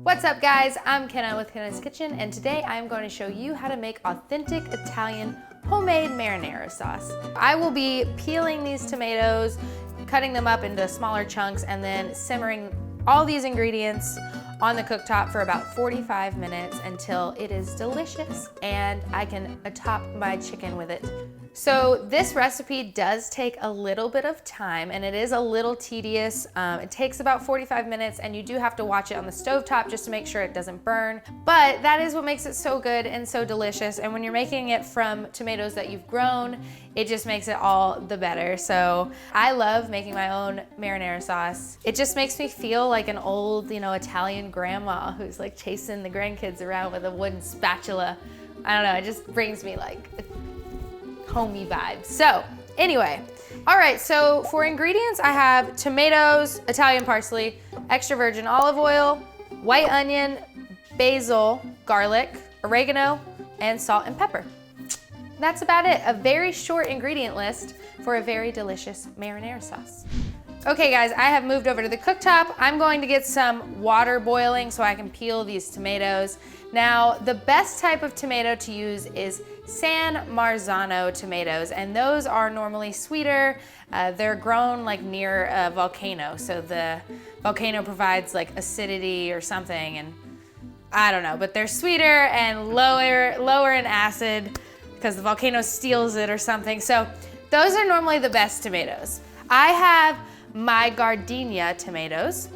What's up guys, I'm Kenna with Kenna's Kitchen, and today I'm going to show you how to make authentic Italian homemade marinara sauce. I will be peeling these tomatoes, cutting them up into smaller chunks, and then simmering all these ingredients on the cooktop for about 45 minutes until it is delicious and I can top my chicken with it. So this recipe does take a little bit of time and it is a little tedious. It takes about 45 minutes and you do have to watch it on the stovetop just to make sure it doesn't burn. But that is what makes it so good and so delicious. And when you're making it from tomatoes that you've grown, it just makes it all the better. So I love making my own marinara sauce. It just makes me feel like an old, Italian grandma who's like chasing the grandkids around with a wooden spatula. I don't know, it just brings me like homey vibes. So anyway, all right, so for ingredients, I have tomatoes, Italian parsley, extra virgin olive oil, white onion, basil, garlic, oregano, and salt and pepper. That's about it. A very short ingredient list for a very delicious marinara sauce. Okay guys, I have moved over to the cooktop. I'm going to get some water boiling so I can peel these tomatoes. Now, the best type of tomato to use is San Marzano tomatoes, and those are normally sweeter. They're grown like near a volcano, so the volcano provides like acidity or something, and I don't know, but they're sweeter and lower in acid because the volcano steals it or something. So those are normally the best tomatoes. I have my gardenia tomatoes,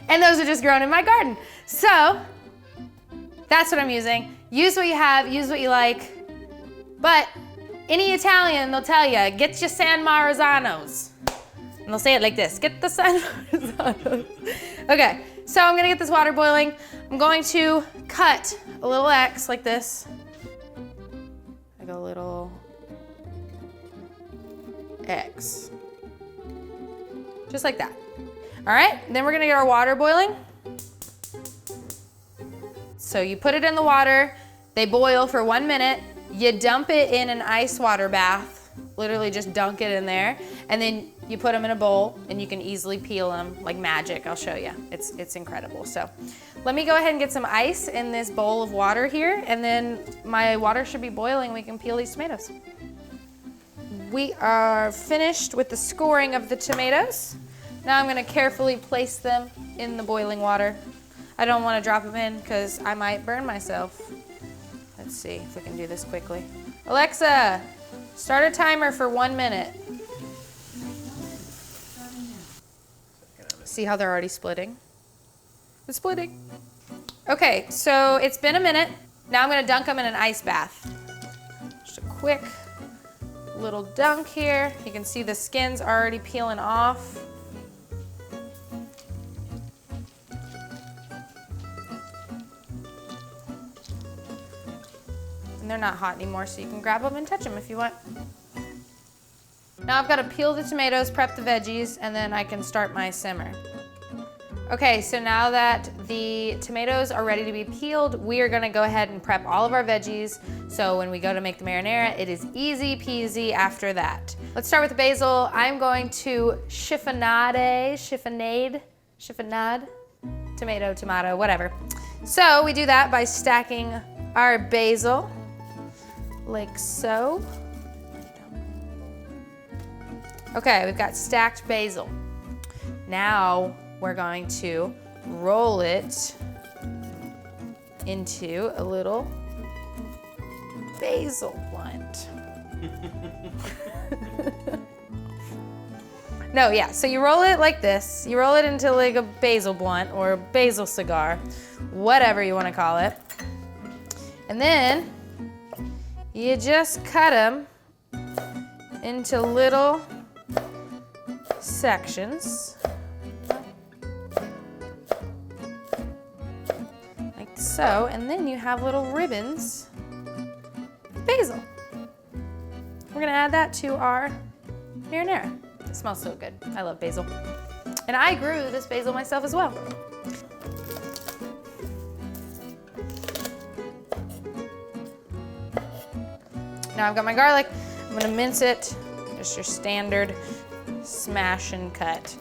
and those are just grown in my garden. So that's what I'm using. Use what you have, use what you like. But any Italian, they'll tell you, get your San Marzanos. And they'll say it like this, get the San Marzanos. Okay, so I'm gonna get this water boiling. I'm going to cut a little X like this. Like a little X. Just like that. All right, then we're gonna get our water boiling. So you put it in the water, they boil for 1 minute, you dump it in an ice water bath, literally just dunk it in there, and then you put them in a bowl and you can easily peel them like magic. I'll show you, it's incredible. So let me go ahead and get some ice in this bowl of water here, and then my water should be boiling, we can peel these tomatoes. We are finished with the scoring of the tomatoes. Now I'm gonna carefully place them in the boiling water. I don't want to drop them in because I might burn myself. Let's see if we can do this quickly. Alexa, start a timer for 1 minute. See how they're already splitting? It's splitting. Okay, so it's been a minute. Now I'm gonna dunk them in an ice bath. Just a quick little dunk here. You can see the skin's already peeling off. And they're not hot anymore, so you can grab them and touch them if you want. Now I've got to peel the tomatoes, prep the veggies, and then I can start my simmer. Okay, so now that the tomatoes are ready to be peeled, we are gonna go ahead and prep all of our veggies. So when we go to make the marinara, it is easy peasy after that. Let's start with the basil. I'm going to chiffonade, tomato, whatever. So we do that by stacking our basil like so. Okay, we've got stacked basil. Now we're going to roll it into a little basil blunt. No, yeah, so you roll it like this. You roll it into like a basil blunt or a basil cigar, whatever you want to call it. And then you just cut them into little sections. Like so, and then you have little ribbons of basil. We're gonna add that to our marinara. It smells so good. I love basil. And I grew this basil myself as well. Now I've got my garlic. I'm gonna mince it, just your standard smash and cut.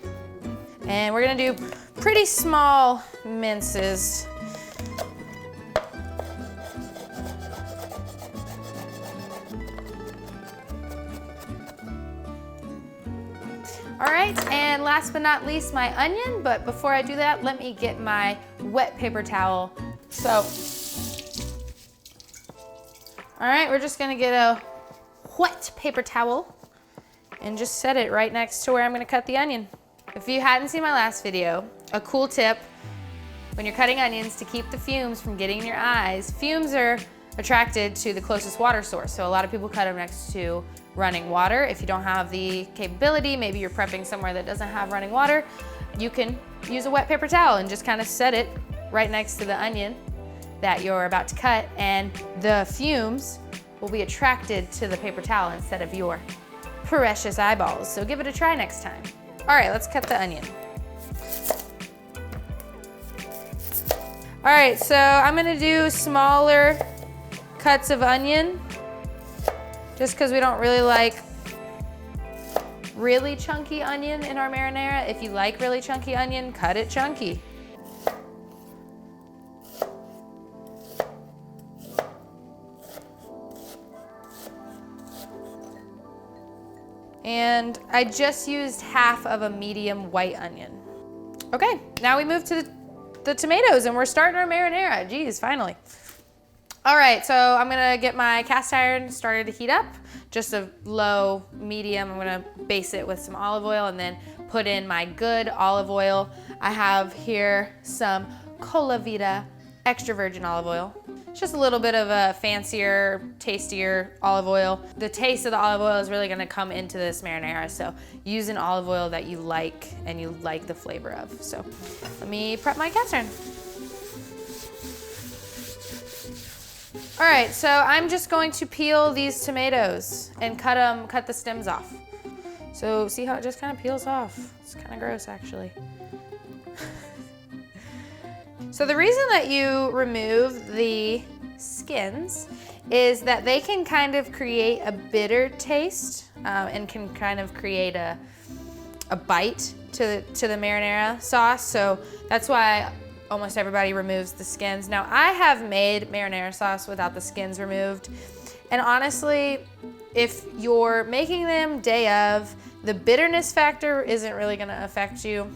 And we're gonna do pretty small minces. All right, and last but not least, my onion. But before I do that, let me get my wet paper towel. So, all right, we're just gonna get a wet paper towel and just set it right next to where I'm gonna cut the onion. If you hadn't seen my last video, a cool tip when you're cutting onions to keep the fumes from getting in your eyes, fumes are attracted to the closest water source. So a lot of people cut them next to running water. If you don't have the capability, maybe you're prepping somewhere that doesn't have running water, you can use a wet paper towel and just kind of set it right next to the onion that you're about to cut, and the fumes will be attracted to the paper towel instead of your precious eyeballs. So give it a try next time. All right, let's cut the onion. All right, so I'm gonna do smaller cuts of onion just because we don't really like really chunky onion in our marinara. If you like really chunky onion, cut it chunky. And I just used half of a medium white onion. Okay, now we move to the tomatoes and we're starting our marinara. Geez, finally. All right, so I'm gonna get my cast iron started to heat up. Just a low, medium. I'm gonna base it with some olive oil and then put in my good olive oil. I have here some Colavita extra virgin olive oil. It's just a little bit of a fancier, tastier olive oil. The taste of the olive oil is really gonna come into this marinara, so use an olive oil that you like and you like the flavor of. So let me prep my cast iron. All right, so I'm just going to peel these tomatoes and cut the stems off. So see how it just kind of peels off? It's kind of gross, actually. So the reason that you remove the skins is that they can kind of create a bitter taste and can kind of create a bite to the marinara sauce. So that's why almost everybody removes the skins. Now I have made marinara sauce without the skins removed. And honestly, if you're making them day of, the bitterness factor isn't really gonna affect you.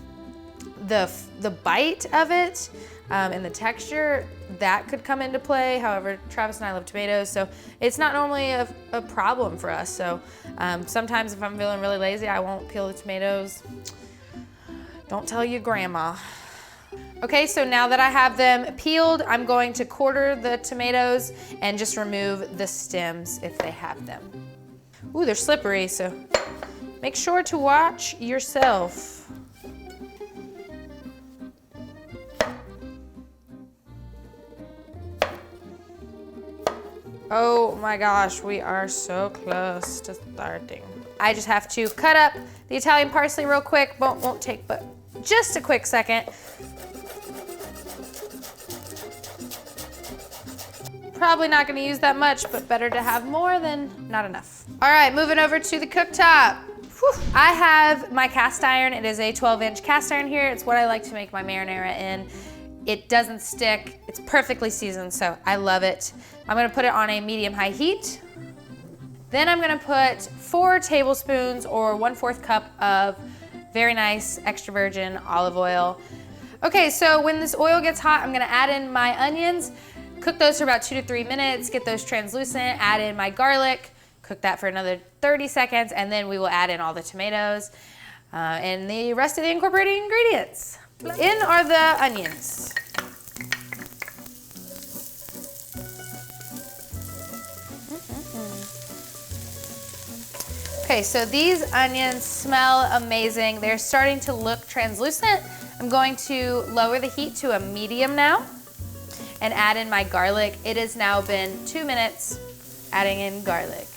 The bite of it and the texture, that could come into play. However, Travis and I love tomatoes, so it's not normally a problem for us. So sometimes if I'm feeling really lazy, I won't peel the tomatoes. Don't tell your grandma. Okay, so now that I have them peeled, I'm going to quarter the tomatoes and just remove the stems if they have them. Ooh, they're slippery, so make sure to watch yourself. Oh my gosh, we are so close to starting. I just have to cut up the Italian parsley real quick. Won't take but just a quick second. Probably not gonna use that much, but better to have more than not enough. All right, moving over to the cooktop. Whew. I have my cast iron. It is a 12-inch cast iron here. It's what I like to make my marinara in. It doesn't stick. It's perfectly seasoned, so I love it. I'm gonna put it on a medium-high heat. Then I'm gonna put 4 tablespoons or 1/4 cup of very nice extra virgin olive oil. Okay, so when this oil gets hot, I'm gonna add in my onions, cook those for about 2 to 3 minutes, get those translucent, add in my garlic, cook that for another 30 seconds, and then we will add in all the tomatoes and the rest of the incorporated ingredients. In are the onions. Okay, so these onions smell amazing. They're starting to look translucent. I'm going to lower the heat to a medium now and add in my garlic. It has now been 2 minutes adding in garlic.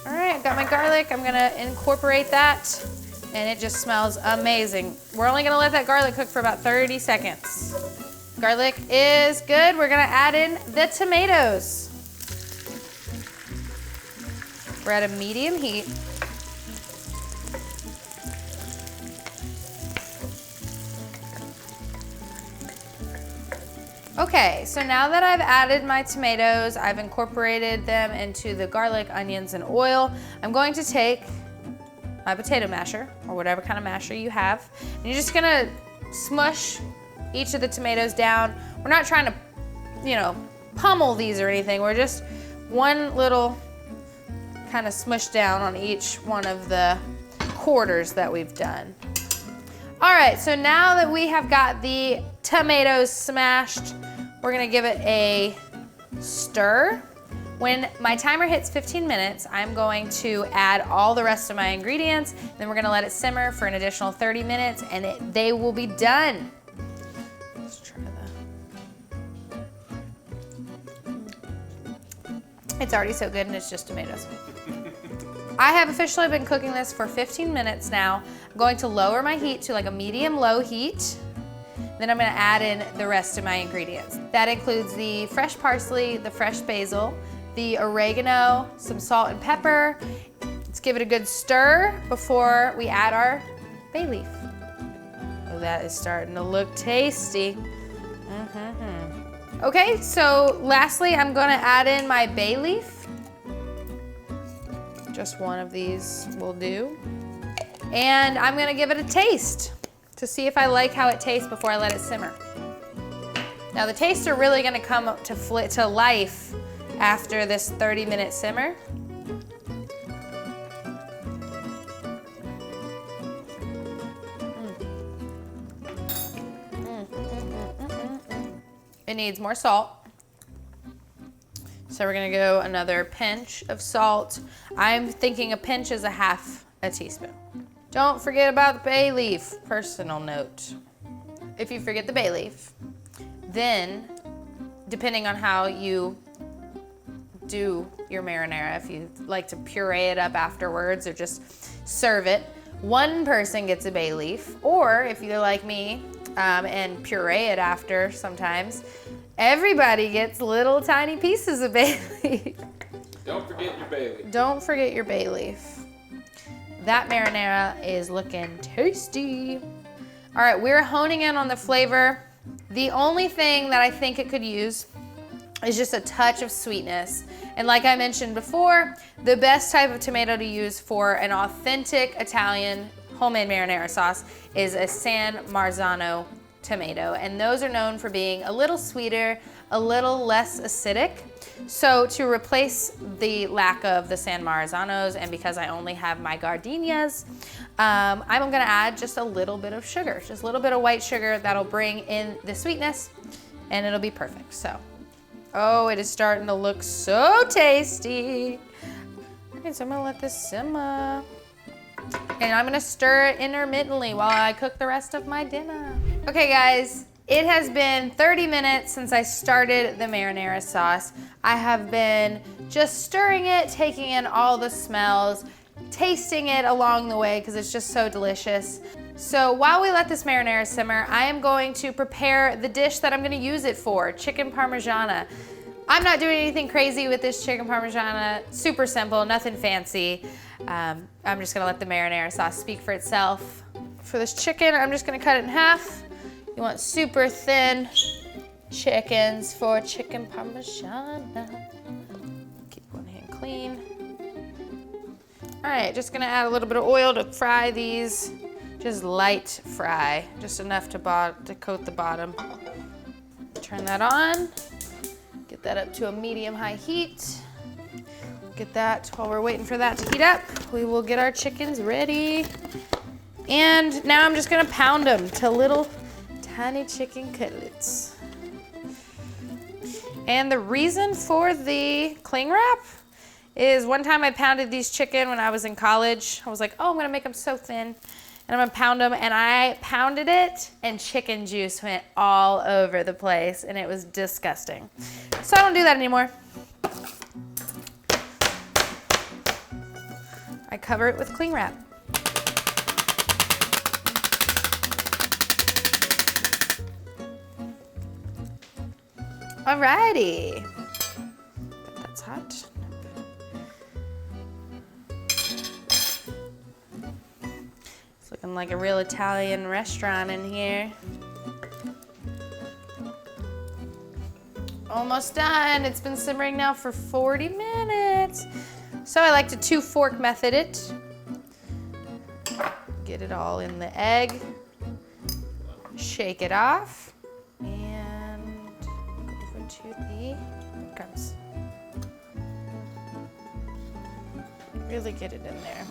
All right, I've got my garlic. I'm gonna incorporate that, and it just smells amazing. We're only gonna let that garlic cook for about 30 seconds. Garlic is good. We're gonna add in the tomatoes. We're at a medium heat. Okay, so now that I've added my tomatoes, I've incorporated them into the garlic, onions, and oil, I'm going to take my potato masher, or whatever kind of masher you have, and you're just gonna smush each of the tomatoes down. We're not trying to, you know, pummel these or anything. We're just one little kind of smush down on each one of the quarters that we've done. All right, so now that we have got the tomatoes smashed, we're gonna give it a stir. When my timer hits 15 minutes, I'm going to add all the rest of my ingredients, then we're gonna let it simmer for an additional 30 minutes and they will be done. Let's try that. It's already so good and it's just tomatoes. I have officially been cooking this for 15 minutes now. I'm going to lower my heat to like a medium-low heat. Then I'm gonna add in the rest of my ingredients. That includes the fresh parsley, the fresh basil, the oregano, some salt and pepper. Let's give it a good stir before we add our bay leaf. Oh, that is starting to look tasty. Okay, so lastly, I'm gonna add in my bay leaf. Just one of these will do. And I'm gonna give it a taste to see if I like how it tastes before I let it simmer. Now the tastes are really gonna come to life after this 30-minute simmer. It needs more salt. So we're gonna go another pinch of salt. I'm thinking a pinch is a half a teaspoon. Don't forget about the bay leaf, personal note. If you forget the bay leaf, then depending on how you do your marinara, if you like to puree it up afterwards or just serve it, one person gets a bay leaf, or if you're like me and puree it after sometimes, everybody gets little tiny pieces of bay leaf. Don't forget your bay leaf. Don't forget your bay leaf. That marinara is looking tasty. All right, we're honing in on the flavor. The only thing that I think it could use is just a touch of sweetness. And like I mentioned before, the best type of tomato to use for an authentic Italian homemade marinara sauce is a San Marzano tomato. And those are known for being a little sweeter, a little less acidic. So to replace the lack of the San Marzanos, and because I only have my gardenias, I'm gonna add just a little bit of sugar, just a little bit of white sugar that'll bring in the sweetness and it'll be perfect, so. Oh, it is starting to look so tasty. Okay, so I'm gonna let this simmer. And I'm gonna stir it intermittently while I cook the rest of my dinner. Okay guys, it has been 30 minutes since I started the marinara sauce. I have been just stirring it, taking in all the smells, tasting it along the way because it's just so delicious. So while we let this marinara simmer, I am going to prepare the dish that I'm gonna use it for, chicken Parmigiana. I'm not doing anything crazy with this chicken Parmigiana, super simple, nothing fancy. I'm just gonna let the marinara sauce speak for itself. For this chicken, I'm just gonna cut it in half. You want super thin chickens for chicken Parmigiana. Keep one hand clean. All right, just gonna add a little bit of oil to fry these. Just light fry, just enough to coat the bottom. Turn that on. Get that up to a medium-high heat. Get that, while we're waiting for that to heat up, we will get our chickens ready. And now I'm just gonna pound them to little tiny chicken cutlets. And the reason for the cling wrap is one time I pounded these chicken when I was in college. I was like, oh, I'm gonna make them so thin. And I'm gonna pound them, and I pounded it, and chicken juice went all over the place, and it was disgusting. So I don't do that anymore. I cover it with cling wrap. Alrighty. That's hot. It's looking like a real Italian restaurant in here. Almost done. It's been simmering now for 40 minutes. So I like to 2-fork method it. Get it all in the egg. Shake it off. And go over to the crumbs. Really get it in there.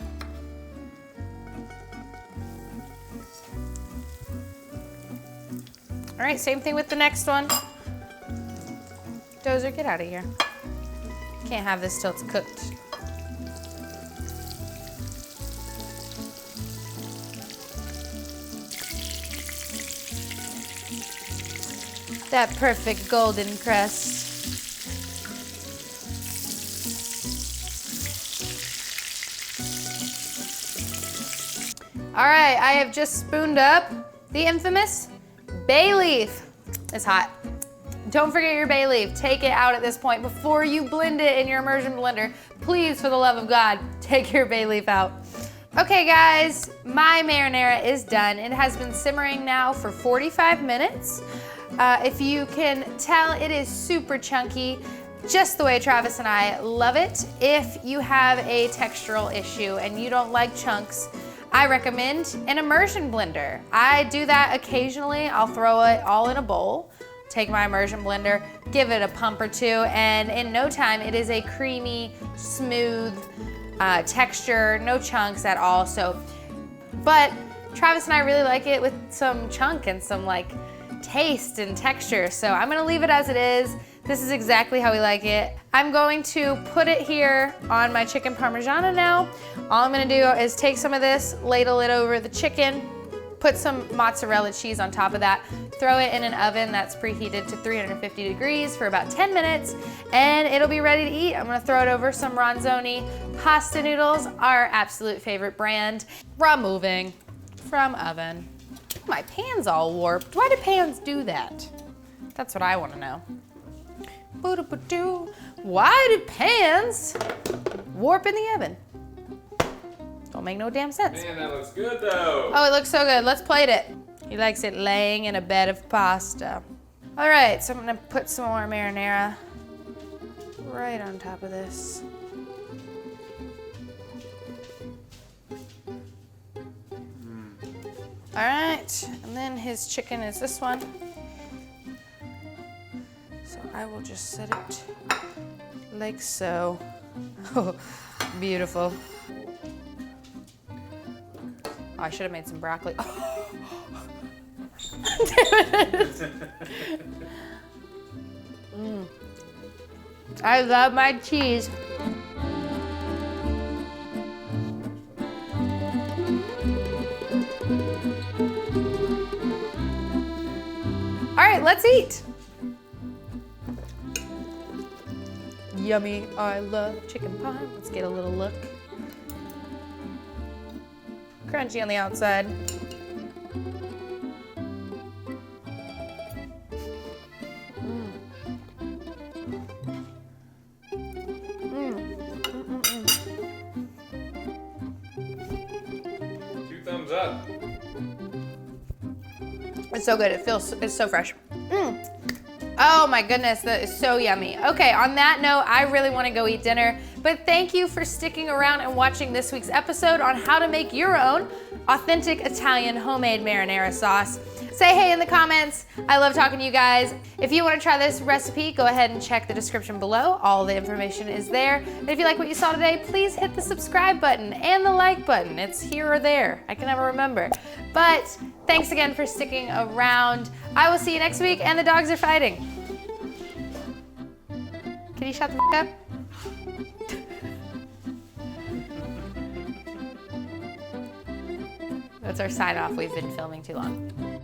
All right, same thing with the next one. Dozer, get out of here. Can't have this till it's cooked. That perfect golden crust. All right, I have just spooned up the infamous bay leaf. It's hot. Don't forget your bay leaf. Take it out at this point before you blend it in your immersion blender. Please, for the love of God, take your bay leaf out. Okay guys, my marinara is done. It has been simmering now for 45 minutes. If you can tell, it is super chunky, just the way Travis and I love it. If you have a textural issue and you don't like chunks, I recommend an immersion blender. I do that occasionally. I'll throw it all in a bowl, take my immersion blender, give it a pump or two, and in no time it is a creamy, smooth texture, no chunks at all. But Travis and I really like it with some chunk and some like taste and texture. So I'm gonna leave it as it is. This is exactly how we like it. I'm going to put it here on my chicken Parmigiana now. All I'm gonna do is take some of this, ladle it over the chicken, put some mozzarella cheese on top of that, throw it in an oven that's preheated to 350 degrees for about 10 minutes, and it'll be ready to eat. I'm gonna throw it over some Ronzoni pasta noodles, our absolute favorite brand. Removing from oven. My pan's all warped. Why do pans do that? That's what I wanna know. Why do pans warp in the oven? Don't make no damn sense. Man, that looks good though. Oh, it looks so good. Let's plate it. He likes it laying in a bed of pasta. All right, so I'm gonna put some more marinara right on top of this. All right, and then his chicken is this one. So I will just set it like so. Oh, beautiful. Oh, I should have made some broccoli. Oh. I love my cheese. All right, let's eat. Yummy, I love chicken pie. Let's get a little look. Crunchy on the outside. Two thumbs up. It's so good, it's so fresh. Oh my goodness, that is so yummy. Okay, on that note, I really wanna go eat dinner, but thank you for sticking around and watching this week's episode on how to make your own authentic Italian homemade marinara sauce. Say hey in the comments. I love talking to you guys. If you wanna try this recipe, go ahead and check the description below. All the information is there. And if you like what you saw today, please hit the subscribe button and the like button. It's here or there, I can never remember. But thanks again for sticking around. I will see you next week, and the dogs are fighting. Can you shut the f up? That's our sign off. We've been filming too long.